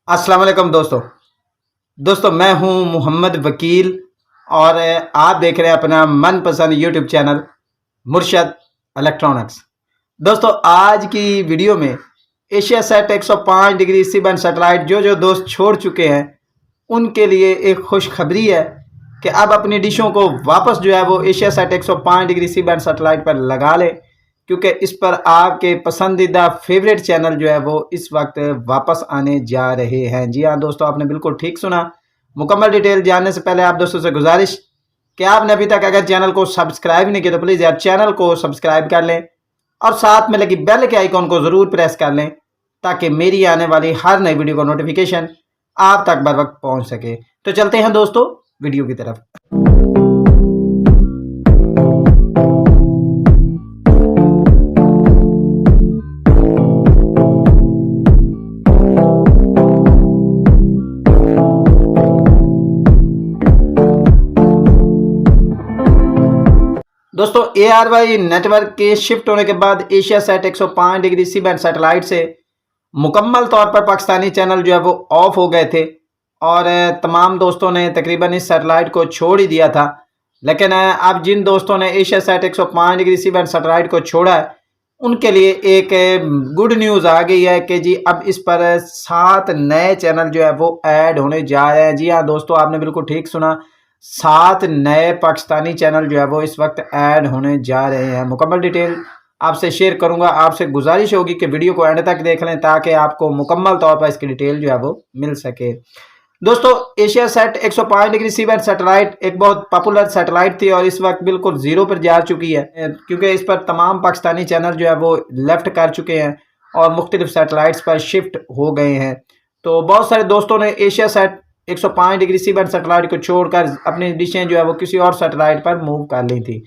अस्सलाम वालेकुम दोस्तों मैं हूं मोहम्मद वकील और आप देख रहे हैं अपना मनपसंद यूट्यूब चैनल मुर्शद इलेक्ट्रॉनिक्स। दोस्तों आज की वीडियो में AsiaSat 105 degree C band satellite जो दोस्त छोड़ चुके हैं उनके लिए एक खुशखबरी है कि अब अपनी डिशों को वापस वो AsiaSat 105 degree C band satellite पर लगा लें, क्योंकि इस पर आपके पसंदीदा फेवरेट चैनल वो इस वक्त वापस आने जा रहे हैं। जी हाँ दोस्तों, आपने बिल्कुल ठीक सुना। मुकम्मल डिटेल जानने से पहले आप दोस्तों से गुजारिश कि आपने अभी तक अगर चैनल को सब्सक्राइब नहीं किया तो प्लीज़ यार चैनल को सब्सक्राइब कर लें और साथ में लगी बेल के आइकॉन को ज़रूर प्रेस कर लें ताकि मेरी आने वाली हर नई वीडियो का नोटिफिकेशन आप तक बर वक्त पहुँच सके। तो चलते हैं दोस्तों वीडियो की तरफ। दोस्तों ARY नेटवर्क के शिफ्ट होने के बाद AsiaSat 105 degree C band satellite से मुकम्मल तौर पर पाकिस्तानी चैनल वो ऑफ हो गए थे और तमाम दोस्तों ने तकरीबन इस सैटेलाइट को छोड़ ही दिया था। लेकिन अब जिन दोस्तों ने AsiaSat 105 degree C band satellite को छोड़ा है उनके लिए एक गुड न्यूज़ आ गई है कि जी अब इस पर 7 नए चैनल वो ऐड होने जा रहे हैं। जी हाँ दोस्तों, आपने बिल्कुल ठीक सुना, 7 नए पाकिस्तानी चैनल वो इस वक्त ऐड होने जा रहे हैं। मुकम्मल डिटेल आपसे शेयर करूंगा। आपसे गुजारिश होगी कि वीडियो को एंड तक देख लें ताकि आपको मुकम्मल तौर पर इसकी डिटेल वो मिल सके। दोस्तों AsiaSat 105 degree C band satellite एक बहुत पॉपुलर सैटेलाइट थी और इस वक्त बिल्कुल ज़ीरो पर जा चुकी है, क्योंकि इस पर तमाम पाकिस्तानी चैनल वो लेफ्ट कर चुके हैं और मुख्तलिफ सैटेलाइट्स पर शिफ्ट हो गए हैं। तो बहुत सारे दोस्तों ने AsiaSat 105 degree C band satellite को छोड़कर अपनी डिशें वो किसी और सैटेलाइट पर मूव कर ली थी।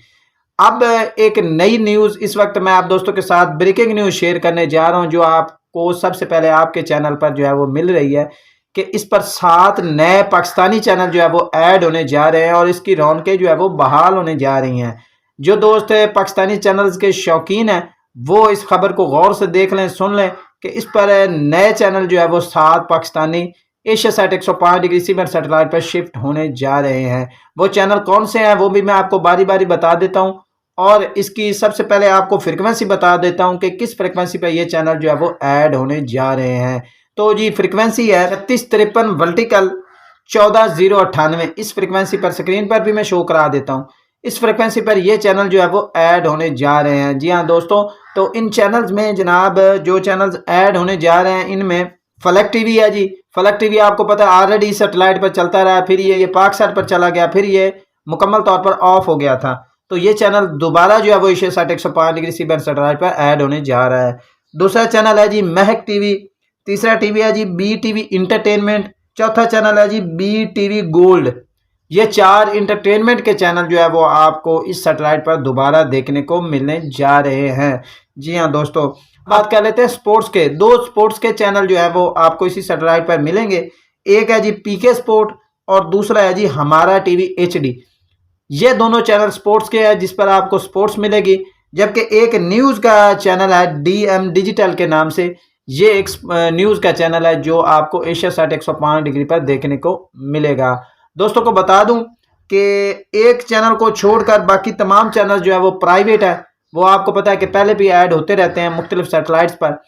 अब एक नई न्यूज़ इस वक्त मैं आप दोस्तों के साथ ब्रेकिंग न्यूज़ शेयर करने जा रहा हूं, जो आपको सबसे पहले आपके चैनल पर वो मिल रही है कि इस पर 7 नए पाकिस्तानी चैनल वो ऐड होने जा रहे हैं और इसकी रौनकें वो बहाल होने जा रही हैं। जो दोस्त पाकिस्तानी चैनल्स के शौकीन हैं वो इस खबर को गौर से देख लें, सुन लें कि इस पर नए चैनल वो 7 Pakistani AsiaSat 105 degree C band satellite पर शिफ्ट होने जा रहे हैं। वो चैनल कौन से हैं वो भी मैं आपको बारी बारी बता देता हूं और इसकी सबसे पहले आपको फ्रिक्वेंसी बता देता हूं कि किस फ्रिक्वेंसी पर ये चैनल वो ऐड होने जा रहे हैं। तो जी फ्रिक्वेंसी है 3653 वर्टिकल 14098। इस फ्रिक्वेंसी पर स्क्रीन पर भी मैं शो करा देता हूँ। इस फ्रिक्वेंसी पर ये चैनल वो ऐड होने जा रहे हैं। जी हाँ दोस्तों, तो इन चैनल्स में जनाब जो चैनल्स ऐड होने जा रहे हैं इनमें फलक टीवी है। जी फलक टीवी आपको पता है ऑलरेडी सैटेलाइट पर चलता रहा, फिर ये पाकसाट पर चला गया, फिर ये मुकम्मल तौर पर ऑफ हो गया था। तो ये चैनल दोबारा वो AsiaSat 105 degree C band satellite पर ऐड होने जा रहा है। दूसरा चैनल है जी महक टीवी, तीसरा टीवी है जी BTV इंटरटेनमेंट, चौथा चैनल है जी BTV गोल्ड। ये 4 इंटरटेनमेंट के चैनल वो आपको इस सैटेलाइट पर दोबारा देखने को मिलने जा रहे हैं। जी हाँ दोस्तों, बात कर लेते हैं स्पोर्ट्स के। 2 स्पोर्ट्स के चैनल वो आपको इसी सैटेलाइट पर मिलेंगे। एक है जी PK स्पोर्ट और दूसरा है जी हमारा टीवी HD। ये दोनों चैनल स्पोर्ट्स के हैं जिस पर आपको स्पोर्ट्स मिलेगी, जबकि एक न्यूज़ का चैनल है DM डिजिटल के नाम से। ये एक न्यूज़ का चैनल है जो आपको एशिया सेट 105 डिग्री पर देखने को मिलेगा। दोस्तों को बता दूं कि एक चैनल को छोड़कर बाकी तमाम चैनल वो प्राइवेट है। वो आपको पता है कि पहले भी ऐड होते रहते हैं मुख्तलिफ सैटेलाइट्स पर,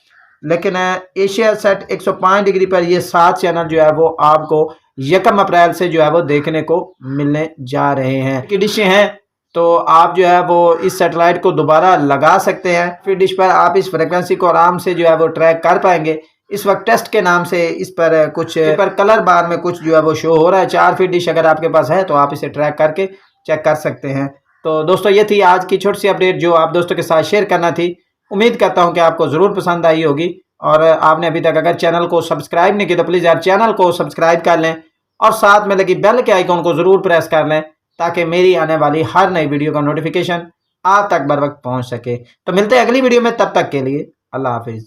लेकिन एशिया सेट 105 डिग्री पर ये 7 चैनल वो आपको 1 अप्रैल से वो देखने को मिलने जा रहे हैं। की डिशें हैं तो आप वो इस सैटेलाइट को दोबारा लगा सकते हैं। फिर डिश पर आप इस फ्रिक्वेंसी को आराम से वो ट्रैक कर पाएंगे। इस वक्त टेस्ट के नाम से इस पर कुछ पर कलर बार में कुछ वो शो हो रहा है। 4 फीट डिश अगर आपके पास है तो आप इसे ट्रैक करके चेक कर सकते हैं। तो दोस्तों ये थी आज की छोटी सी अपडेट जो आप दोस्तों के साथ शेयर करना थी। उम्मीद करता हूँ कि आपको ज़रूर पसंद आई होगी और आपने अभी तक अगर चैनल को सब्सक्राइब नहीं किया तो प्लीज़ यार चैनल को सब्सक्राइब कर लें और साथ में लगी बेल के आइकॉन को ज़रूर प्रेस कर लें ताकि मेरी आने वाली हर नई वीडियो का नोटिफिकेशन आप तक बर वक्त पहुँच सके। तो मिलते हैं अगली वीडियो में, तब तक के लिए अल्लाह हाफिज़।